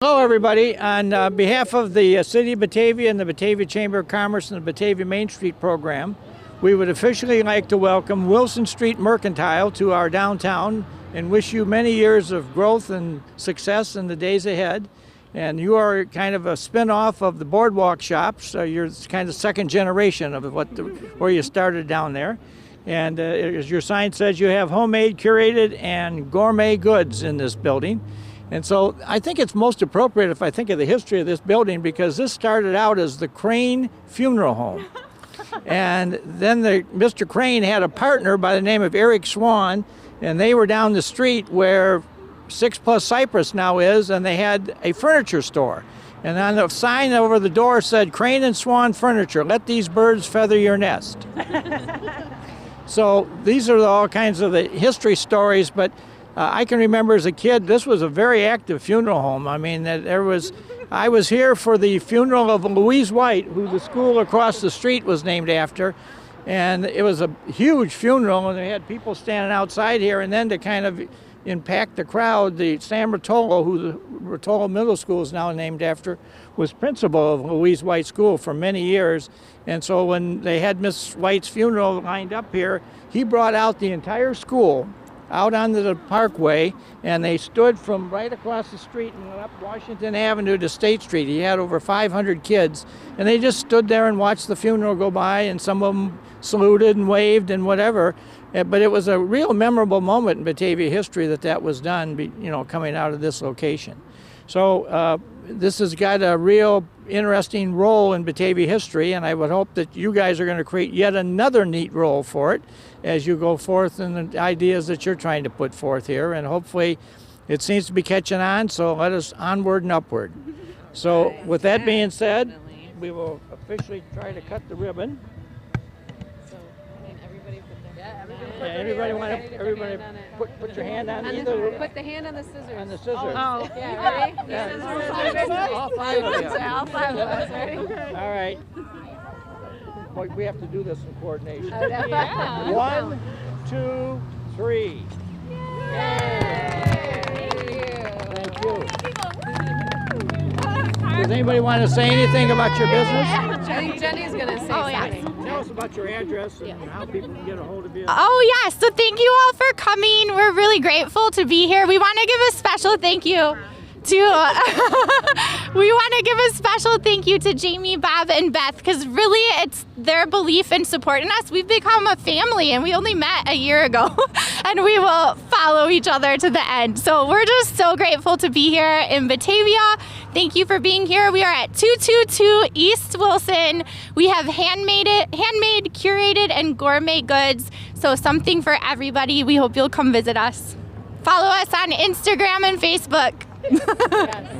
Hello, everybody. On behalf of the City of Batavia and the Batavia Chamber of Commerce and the Batavia Main Street program, we would officially like to welcome Wilson Street Mercantile to our downtown and wish you many years of growth and success in the days ahead. And you are kind of a spin-off of the Boardwalk Shops. You're kind of second generation of where you started down there. And as your sign says, you have homemade, curated, and gourmet goods in this building. And so I think it's most appropriate if I think of the history of this building, because this started out as the Crane Funeral Home. And then Mr. Crane had a partner by the name of Eric Swan, and they were down the street where 6 Plus Cypress now is, and they had a furniture store. And on the sign over the door said, Crane and Swan Furniture, let these birds feather your nest. So these are all kinds of the history stories, but I can remember as a kid, this was a very active funeral home. I mean, I was here for the funeral of Louise White, who the school across the street was named after. And it was a huge funeral, and they had people standing outside here. And then to kind of impact the crowd, the Sam Rotolo, who the Rotolo Middle School is now named after, was principal of Louise White School for many years. And so when they had Miss White's funeral lined up here, he brought out the entire school out onto the parkway, and they stood from right across the street and went up Washington Avenue to State Street. He had over 500 kids, and they just stood there and watched the funeral go by, and some of them saluted and waved and whatever. But it was a real memorable moment in Batavia history that was done, coming out of this location. So this has got a real interesting role in Batavia history, and I would hope that you guys are going to create yet another neat role for it as you go forth in the ideas that you're trying to put forth here. And hopefully it seems to be catching on, so let us onward and upward. So with that being said, we will officially try to cut the ribbon. Everybody put your hand on either. Put the hand on the scissors. On the scissors. Oh, yeah, ready? Yeah. All 5 of you. All 5 of us, ready? Okay. All right. Boy, we have to do this in coordination. Yeah. 1, 2, 3. Yay! Thank you. Does anybody want to say anything about your business? I think Jenny's going to say something. Tell us about your address and how people can get a hold of you. Oh, yeah. So thank you all for coming. We're really grateful to be here. We want to give a special thank you to Jamie, Bob, and Beth, because really it's their belief and support in us. We've become a family, and we only met a year ago, and we will follow each other to the end. So we're just so grateful to be here in Batavia. Thank you for being here. We are at 222 East Wilson. We have handmade, curated, and gourmet goods, so something for everybody. We hope you'll come visit us. Follow us on Instagram and Facebook. Yes.